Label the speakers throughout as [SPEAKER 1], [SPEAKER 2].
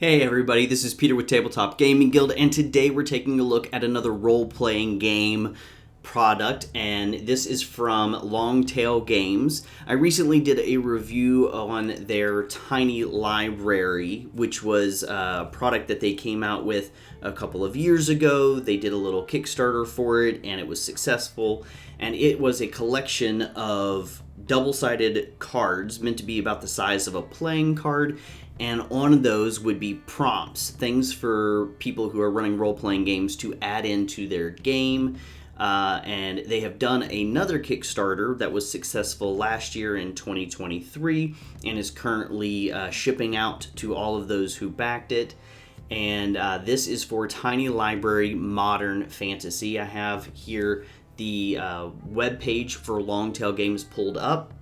[SPEAKER 1] Hey everybody, this is Peter with Tabletop Gaming Guild, and today we're taking a look at another role-playing game product, and this is from Longtail Games. I recently did a review on their Tiny Library, which was a product that they came out with a couple of years ago. They did a little Kickstarter for it, and it was successful, and it was a collection of double-sided cards meant to be about the size of a playing card, and on those would be prompts, things for people who are running role-playing games to add into their game. And they have done another Kickstarter that was successful last year in 2023 and is currently shipping out to all of those who backed it. And this is for Tiny Library Modern Fantasy. I have here the web page for Longtail Games pulled up.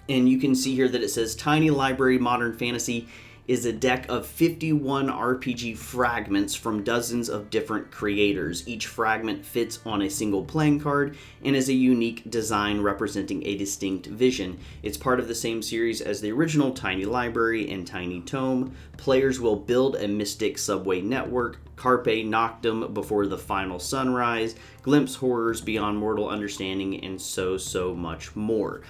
[SPEAKER 1] And you can see here that it says Tiny Library Modern Fantasy is a deck of 51 RPG fragments from dozens of different creators. Each fragment fits on a single playing card and is a unique design representing a distinct vision. It's part of the same series as the original Tiny Library and Tiny Tome. Players will build a mystic subway network, Carpe Noctem before the final sunrise, glimpse horrors beyond mortal understanding, and so much more.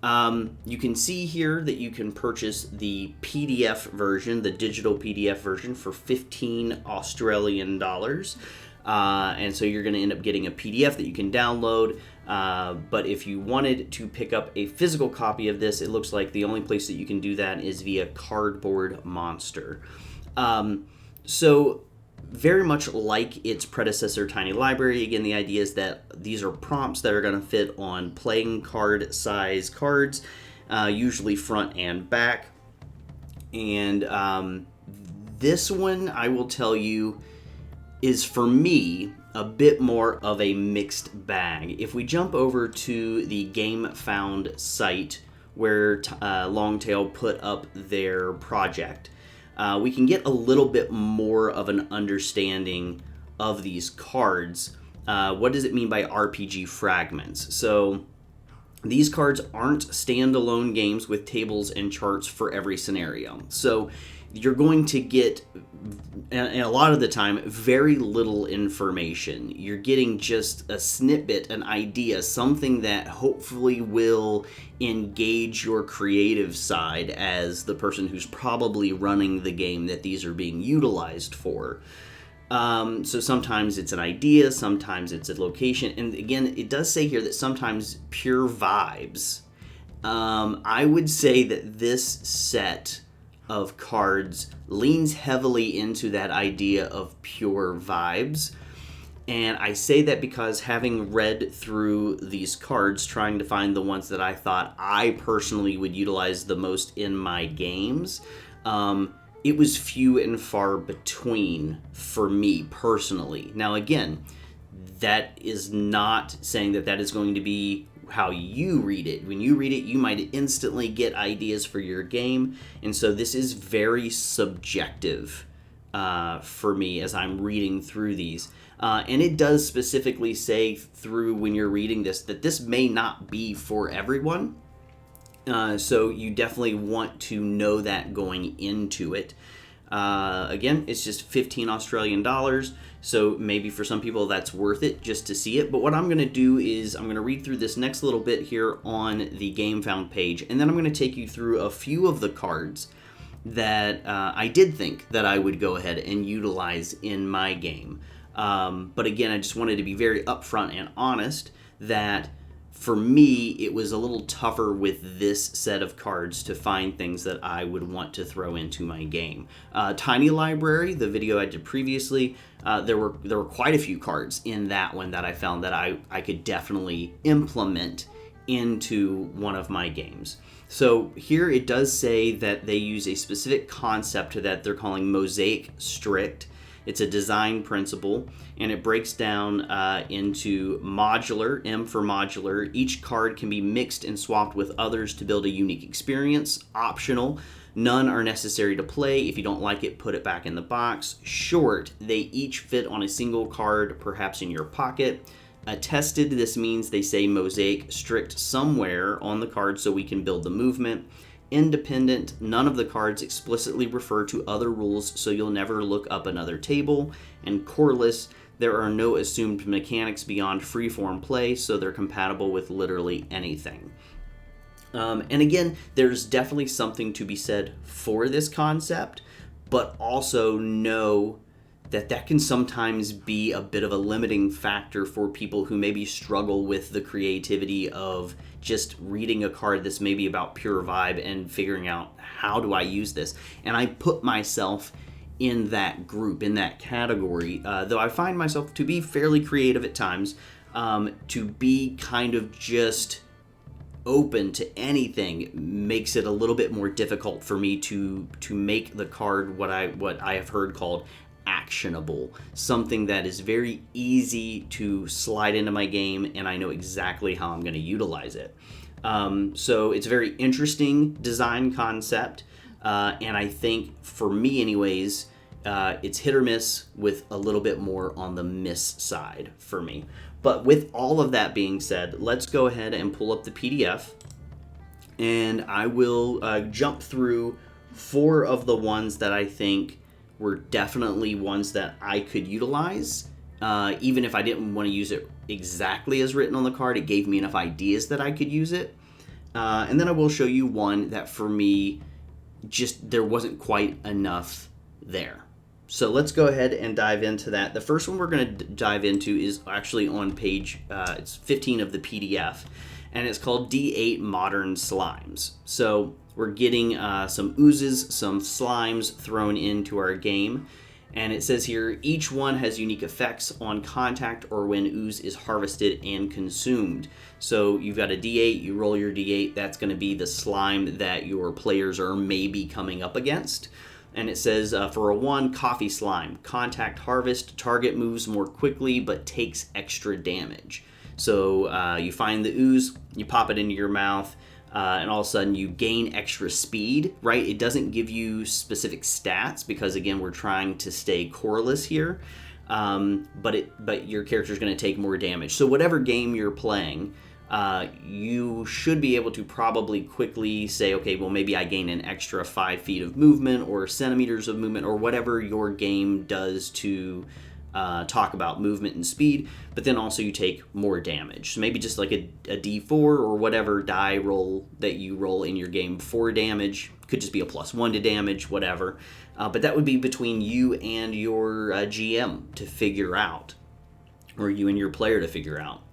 [SPEAKER 1] You can see here that you can purchase the PDF version, the digital PDF version, for 15 Australian dollars. And so you're going to end up getting a PDF that you can download. But if you wanted to pick up a physical copy of this, it looks like the only place that you can do that is via Cardboard Monster. So very much like its predecessor, Tiny Library, again, the idea is that these are prompts that are going to fit on playing card size cards, usually front and back. And this one, I will tell you, is for me a bit more of a mixed bag. If we jump over to the GameFound site where Longtail put up their project, we can get a little bit more of an understanding of these cards. What does it mean by RPG fragments? So these cards aren't standalone games with tables and charts for every scenario. So you're going to get, and a lot of the time, very little information. You're getting just a snippet, an idea, something that hopefully will engage your creative side as the person who's probably running the game that these are being utilized for. So sometimes it's an idea, sometimes it's a location, and again, it does say here that sometimes pure vibes. I would say that this set of cards leans heavily into that idea of pure vibes. And I say that because having read through these cards, trying to find the ones that I thought I personally would utilize the most in my games, it was few and far between for me personally. Now again, that is not saying that that is going to be how you read it. When you read it, you might instantly get ideas for your game, and so this is very subjective for me as I'm reading through these. And it does specifically say through when you're reading this that this may not be for everyone. So you definitely want to know that going into it. Again, it's just 15 Australian dollars, so maybe for some people that's worth it just to see it. But what I'm going to do is I'm going to read through this next little bit here on the GameFound page, and then I'm going to take you through a few of the cards that I did think that I would go ahead and utilize in my game. But again, I just wanted to be very upfront and honest that for me, it was a little tougher with this set of cards to find things that I would want to throw into my game. Tiny Library, the video I did previously, there were quite a few cards in that one that I found that I could definitely implement into one of my games. So here it does say that they use a specific concept that they're calling Mosaic Strict. It's a design principle, and it breaks down into modular, M for modular. Each card can be mixed and swapped with others to build a unique experience. Optional, none are necessary to play. If you don't like it, put it back in the box. Short, they each fit on a single card, perhaps in your pocket. Attested, this means they say Mosaic Strict somewhere on the card so we can build the movement. independent. None of the cards explicitly refer to other rules, so you'll never look up another table. And coreless, there are no assumed mechanics beyond freeform play, so they're compatible with literally anything. And again, there's definitely something to be said for this concept, but also know that can sometimes be a bit of a limiting factor for people who maybe struggle with the creativity of just reading a card that's maybe about pure vibe and figuring out, how do I use this? And I put myself in that group, in that category, though I find myself to be fairly creative at times, to be kind of just open to anything makes it a little bit more difficult for me to make the card what I have heard called actionable, something that is very easy to slide into my game and I know exactly how I'm going to utilize it. So it's a very interesting design concept, and I think for me anyways, it's hit or miss, with a little bit more on the miss side for me. But with all of that being said, let's go ahead and pull up the PDF, and I will jump through 4 of the ones that I think were definitely ones that I could utilize. Even if I didn't want to use it exactly as written on the card, it gave me enough ideas that I could use it. And then I will show you one that for me, just there wasn't quite enough there. So let's go ahead and dive into that. The first one we're going to dive into is actually on page it's 15 of the PDF, and it's called D8 Modern Slimes. So we're getting some oozes, some slimes thrown into our game, and it says here, each one has unique effects on contact or when ooze is harvested and consumed. So you've got a D8, you roll your D8, that's going to be the slime that your players are maybe coming up against. And it says, for a 1, coffee slime, contact harvest, target moves more quickly but takes extra damage. So you find the ooze, you pop it into your mouth, and all of a sudden you gain extra speed, right? It doesn't give you specific stats because, again, we're trying to stay coreless here, but your character's going to take more damage. So whatever game you're playing, you should be able to probably quickly say, okay, well, maybe I gain an extra 5 feet of movement or centimeters of movement or whatever your game does to talk about movement and speed, but then also you take more damage. So maybe just like a D4 or whatever die roll that you roll in your game for damage. Could just be a +1 to damage, whatever. But that would be between you and your GM to figure out, or you and your player to figure out.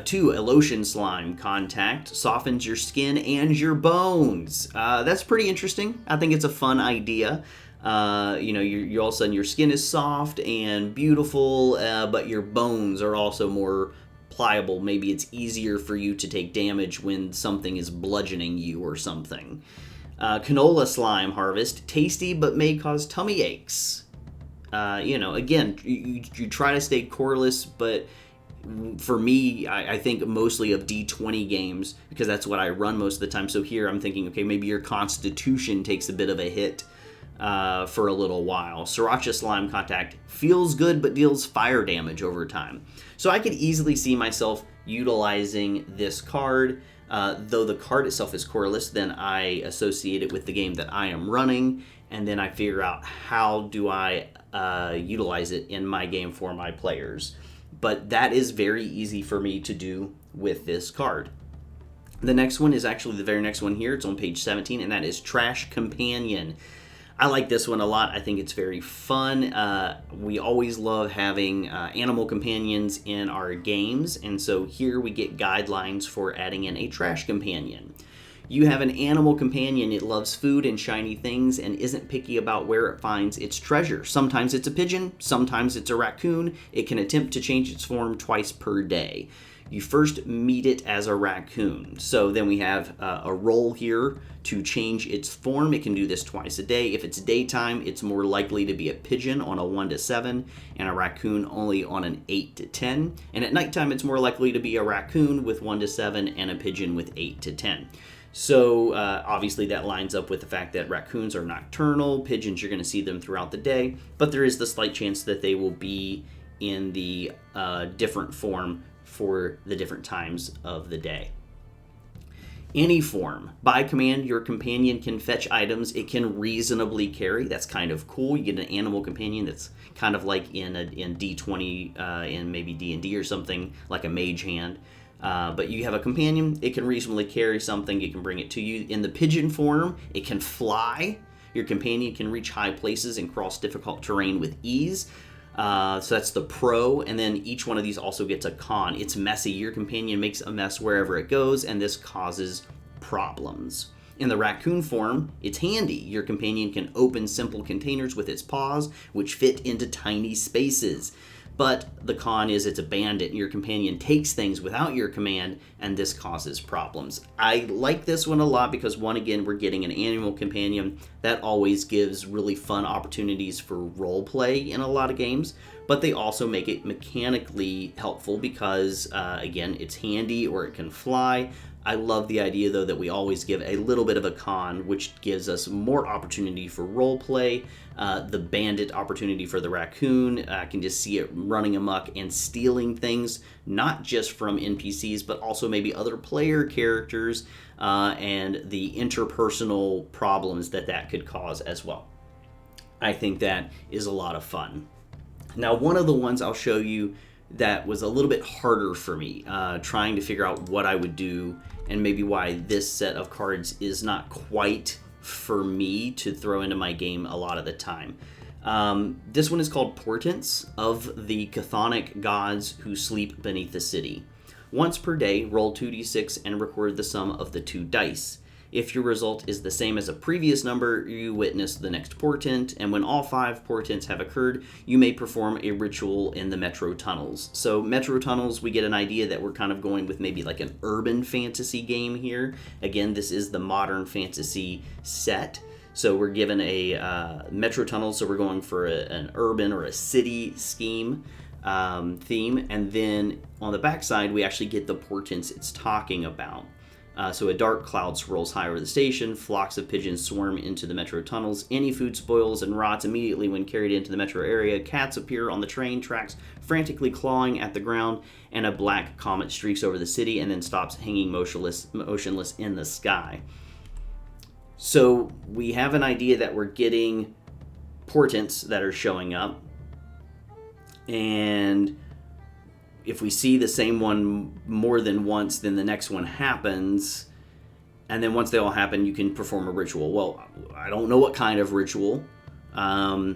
[SPEAKER 1] 2, Elotion Slime contact softens your skin and your bones. That's pretty interesting. I think it's a fun idea. You all of a sudden your skin is soft and beautiful, but your bones are also more pliable. Maybe it's easier for you to take damage when something is bludgeoning you or something. Canola Slime harvest, tasty but may cause tummy aches. Again, you try to stay coreless, but for me, I think mostly of D20 games because that's what I run most of the time. So here I'm thinking, okay, maybe your constitution takes a bit of a hit for a little while. Sriracha Slime contact feels good but deals fire damage over time. So I could easily see myself utilizing this card. Though the card itself is coreless, then I associate it with the game that I am running, and then I figure out how do I utilize it in my game for my players. But that is very easy for me to do with this card. The next one is actually the very next one here. It's on page 17, and that is Trash Companion. I like this one a lot. I think it's very fun. We always love having animal companions in our games, and so here we get guidelines for adding in a trash companion. You have an animal companion. It loves food and shiny things and isn't picky about where it finds its treasure. Sometimes it's a pigeon, sometimes it's a raccoon. It can attempt to change its form twice per day. You first meet it as a raccoon. So then we have a roll here to change its form. It can do this twice a day. If it's daytime, it's more likely to be a pigeon on a 1 to 7 and a raccoon only on an 8 to 10. And at nighttime, it's more likely to be a raccoon with 1 to 7 and a pigeon with 8 to 10. So obviously that lines up with the fact that raccoons are nocturnal. Pigeons, you're going to see them throughout the day, but there is the slight chance that they will be in the different form for the different times of the day. Any form. By command, your companion can fetch items it can reasonably carry. That's kind of cool. You get an animal companion that's kind of like in D20, in maybe D&D or something, like a mage hand. But you have a companion, it can reasonably carry something, it can bring it to you. In the pigeon form, it can fly. Your companion can reach high places and cross difficult terrain with ease. So that's the pro, and then each one of these also gets a con. It's messy. Your companion makes a mess wherever it goes, and this causes problems. In the raccoon form, it's handy. Your companion can open simple containers with its paws, which fit into tiny spaces. But the con is it's a bandit. Your companion takes things without your command, and this causes problems. I like this one a lot because, one, again, we're getting an animal companion. That always gives really fun opportunities for role play in a lot of games. But they also make it mechanically helpful because, again, it's handy or it can fly. I love the idea, though, that we always give a little bit of a con, which gives us more opportunity for role play. The bandit opportunity for the raccoon, I can just see it running amok and stealing things, not just from NPCs, but also maybe other player characters, and the interpersonal problems that could cause as well. I think that is a lot of fun. Now, one of the ones I'll show you that was a little bit harder for me, trying to figure out what I would do and maybe why this set of cards is not quite for me to throw into my game a lot of the time. This one is called Portents of the Chthonic Gods Who Sleep Beneath the City. Once per day, roll 2d6 and record the sum of the 2 dice. If your result is the same as a previous number, you witness the next portent, and when all 5 portents have occurred, you may perform a ritual in the metro tunnels. So metro tunnels, we get an idea that we're kind of going with maybe like an urban fantasy game here. Again, this is the modern fantasy set. So we're given a metro tunnel, so we're going for an urban or a city scheme theme, and then on the backside, we actually get the portents it's talking about. So a dark cloud swirls high over the station, flocks of pigeons swarm into the metro tunnels, any food spoils and rots immediately when carried into the metro area, cats appear on the train tracks, frantically clawing at the ground, and a black comet streaks over the city and then stops hanging motionless in the sky. So we have an idea that we're getting portents that are showing up, and if we see the same one more than once, then the next one happens. And then once they all happen, you can perform a ritual. Well, I don't know what kind of ritual. I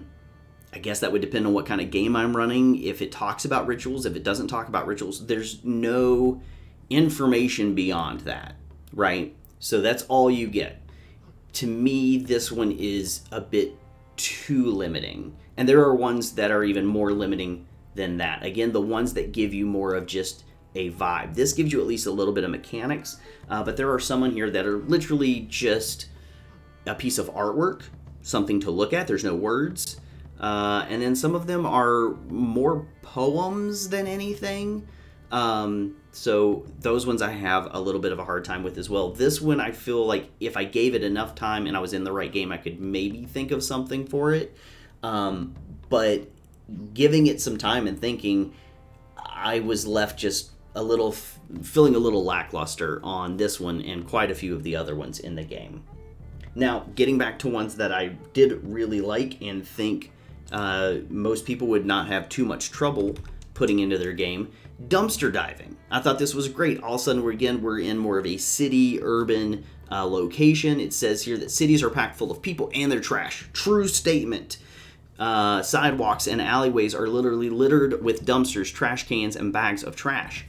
[SPEAKER 1] guess that would depend on what kind of game I'm running. If it talks about rituals, if it doesn't talk about rituals, there's no information beyond that, right? So that's all you get. To me, this one is a bit too limiting. And there are ones that are even more limiting than that. Again, the ones that give you more of just a vibe. This gives you at least a little bit of mechanics, but there are some in here that are literally just a piece of artwork, something to look at. There's no words. And then some of them are more poems than anything. So those ones I have a little bit of a hard time with as well. This one, I feel like if I gave it enough time and I was in the right game, I could maybe think of something for it. But giving it some time and thinking, I was left just a little, feeling a little lackluster on this one and quite a few of the other ones in the game. Now, getting back to ones that I did really like and think most people would not have too much trouble putting into their game, dumpster diving. I thought this was great. All of a sudden, we're in more of a city, urban location. It says here that cities are packed full of people and their trash. True statement. Sidewalks and alleyways are literally littered with dumpsters, trash cans, and bags of trash.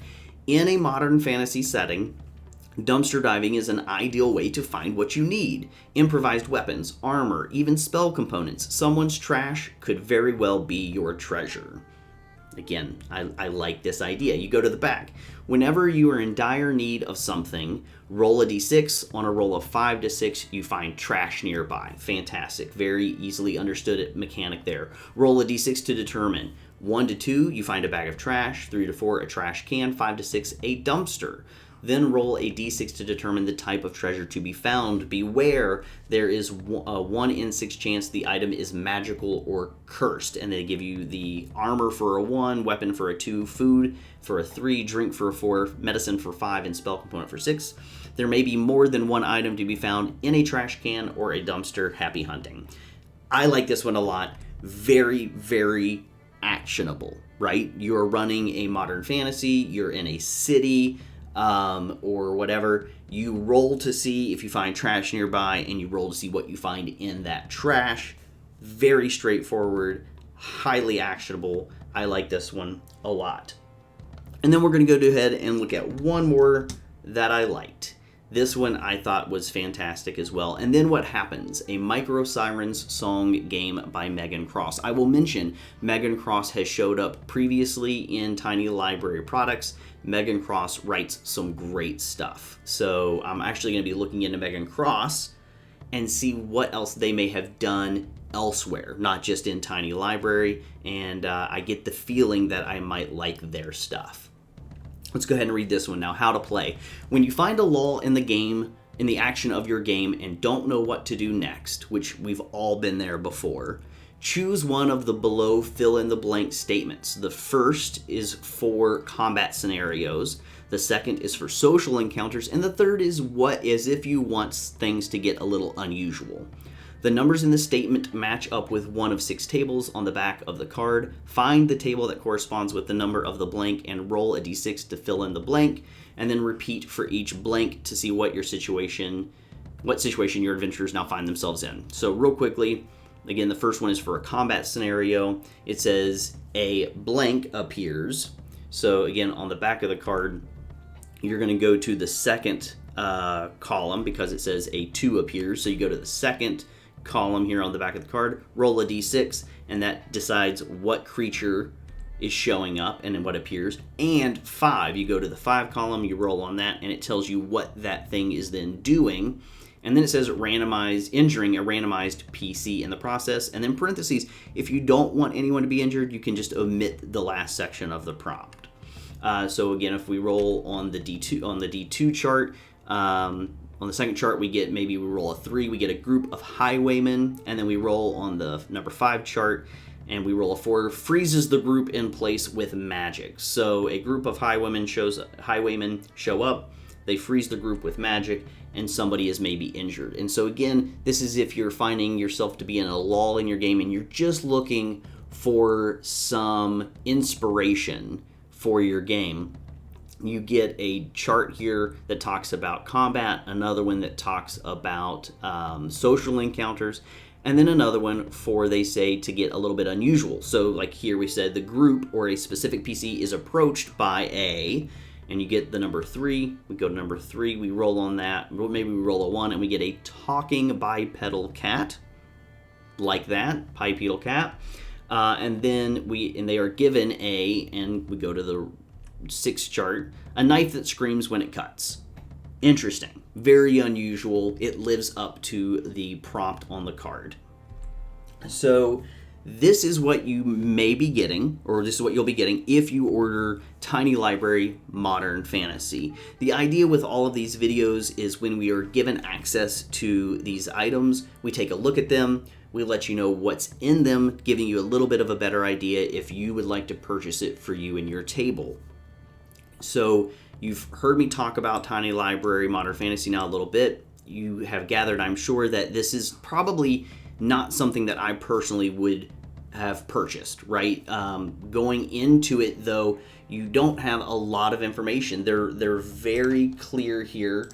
[SPEAKER 1] In a modern fantasy setting, dumpster diving is an ideal way to find what you need. Improvised weapons, armor, even spell components. Someone's trash could very well be your treasure. Again, I like this idea. You go to the back. Whenever you are in dire need of something, roll a d6. On a roll of 5 to 6, you find trash nearby. Fantastic. Very easily understood mechanic there. Roll a d6 to determine. 1 to 2, you find a bag of trash. 3 to 4, a trash can. 5 to 6, a dumpster. Then roll a d6 to determine the type of treasure to be found. Beware, there is a 1 in 6 chance the item is magical or cursed. And they give you the armor for a 1, weapon for a 2, food for a 3, drink for a 4, medicine for 5, and spell component for 6. There may be more than one item to be found in a trash can or a dumpster. Happy hunting. I like this one a lot. Very, very actionable, right? You're running a modern fantasy, you're in a city, or whatever. You roll to see if you find trash nearby, and you roll to see what you find in that trash. Very straightforward, highly actionable. I like this one a lot. And then we're going to go ahead and look at one more that I liked. This one I thought was fantastic as well. And then What Happens? A Micro Sirens song game by Megan Cross. I will mention Megan Cross has showed up previously in Tiny Library products. Megan Cross writes some great stuff. So I'm actually going to be looking into Megan Cross and see what else they may have done elsewhere, not just in Tiny Library. And I get the feeling that I might like their stuff. Let's go ahead and read this one now. How to play. When you find a lull in the game, in the action of your game, and don't know what to do next, which we've all been there before, choose one of the below fill-in-the-blank statements. The first is for combat scenarios, the second is for social encounters, and the third is what is if you want things to get a little unusual. The numbers in the statement match up with one of 6 tables on the back of the card. Find the table that corresponds with the number of the blank and roll a d6 to fill in the blank, and then repeat for each blank to see what situation your adventurers now find themselves in. So real quickly, again, the first one is for a combat scenario. It says a blank appears. So again, on the back of the card, you're going to go to the second column because it says a 2 appears. So you go to the second column here on the back of the card, roll a d6, and that decides what creature is showing up and then what appears. And 5, you go to the 5 column, you roll on that, and it tells you what that thing is then doing. And then it says injuring a randomized PC in the process. And then parentheses, if you don't want anyone to be injured, you can just omit the last section of the prompt. So again, if we roll on the D2 chart, on the second chart, we roll a 3, we get a group of highwaymen, and then we roll on the number 5 chart, and we roll a 4, freezes the group in place with magic. So a group of highwaymen show up, they freeze the group with magic, and somebody is maybe injured. And so again, this is if you're finding yourself to be in a lull in your game, and you're just looking for some inspiration for your game. You get a chart here that talks about combat, another one that talks about social encounters, and then another one for, they say, to get a little bit unusual. So like here we said the group or a specific PC is approached by a, and you get the number 3. We go to number 3, we roll on that, maybe we roll a 1, and we get a talking bipedal cat, like that, bipedal cat. And then they are given and we go to the 6 chart, a knife that screams when it cuts. Interesting. Very unusual. It lives up to the prompt on the card. So this is what you may be getting, or this is what you'll be getting if you order Tiny Library Modern Fantasy. The idea with all of these videos is when we are given access to these items, we take a look at them, we let you know what's in them, giving you a little bit of a better idea if you would like to purchase it for you and your table. So you've heard me talk about Tiny Library Modern Fantasy now a little bit. You have gathered, I'm sure, that this is probably not something that I personally would have purchased, right? Going into it, though, you don't have a lot of information. They're very clear here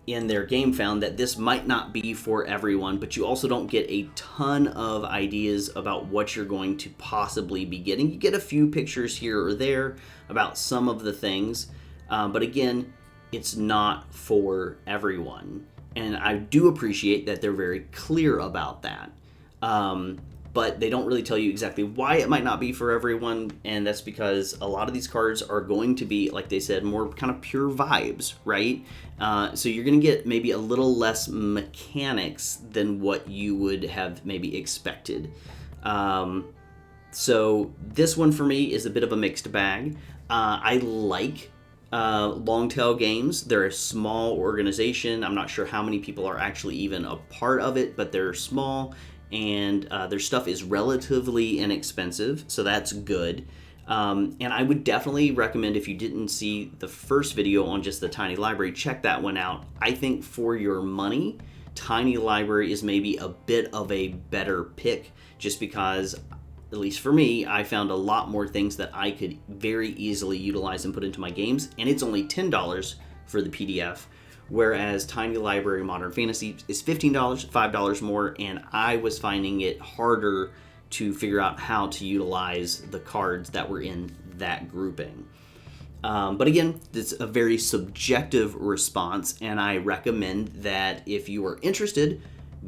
[SPEAKER 1] in their game found that this might not be for everyone, but you also don't get a ton of ideas about what you're going to possibly be getting. You get a few pictures here or there about some of the things, but again, it's not for everyone. And I do appreciate that they're very clear about that. But they don't really tell you exactly why it might not be for everyone, and that's because a lot of these cards are going to be, like they said, more kind of pure vibes, right? So you're going to get maybe a little less mechanics than what you would have maybe expected. So this one for me is a bit of a mixed bag. I like Longtail Games, they're a small organization. I'm not sure how many people are actually even a part of it, but they're small, and their stuff is relatively inexpensive, so that's good. And I would definitely recommend, if you didn't see the first video on just the Tiny Library, check that one out. I think for your money, Tiny Library is maybe a bit of a better pick, just because, at least for me, I found a lot more things that I could very easily utilize and put into my games, and it's only $10 for the PDF, whereas Tiny Library Modern Fantasy is $15, $5 more, and I was finding it harder to figure out how to utilize the cards that were in that grouping. But again, it's a very subjective response, and I recommend that if you are interested,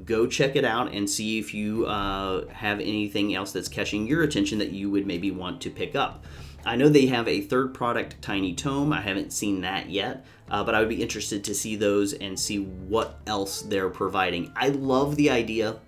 [SPEAKER 1] go check it out and see if you have anything else that's catching your attention that you would maybe want to pick up. I know they have a third product, Tiny Tome. I haven't seen that yet, but I would be interested to see those and see what else they're providing. I love the idea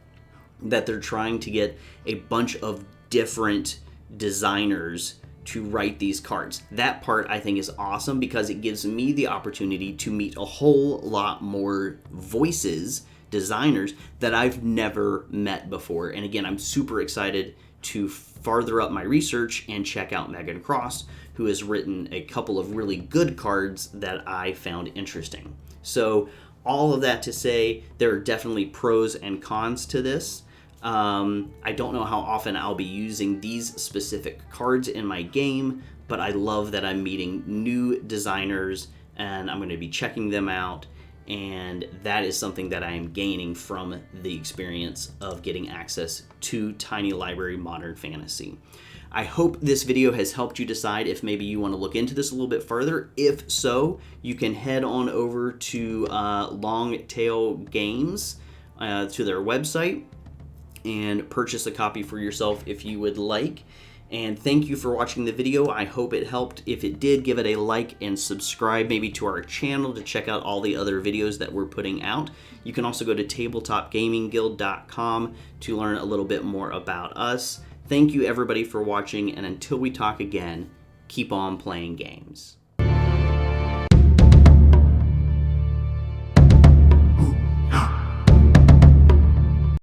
[SPEAKER 1] that they're trying to get a bunch of different designers to write these cards. That part I think is awesome, because it gives me the opportunity to meet a whole lot more voices, designers, that I've never met before. And again, I'm super excited to farther up my research and check out Megan Cross, who has written a couple of really good cards that I found interesting. So all of that to say, there are definitely pros and cons to this. I don't know how often I'll be using these specific cards in my game, but I love that I'm meeting new designers and I'm going to be checking them out, and that is something that I am gaining from the experience of getting access to Tiny Library Modern Fantasy. I hope this video has helped you decide if maybe you want to look into this a little bit further. If so, you can head on over to Longtail Games, to their website, and purchase a copy for yourself if you would like. And thank you for watching the video. I hope it helped. If it did, give it a like and subscribe maybe to our channel to check out all the other videos that we're putting out. You can also go to tabletopgamingguild.com to learn a little bit more about us. Thank you everybody for watching, and until we talk again, keep on playing games.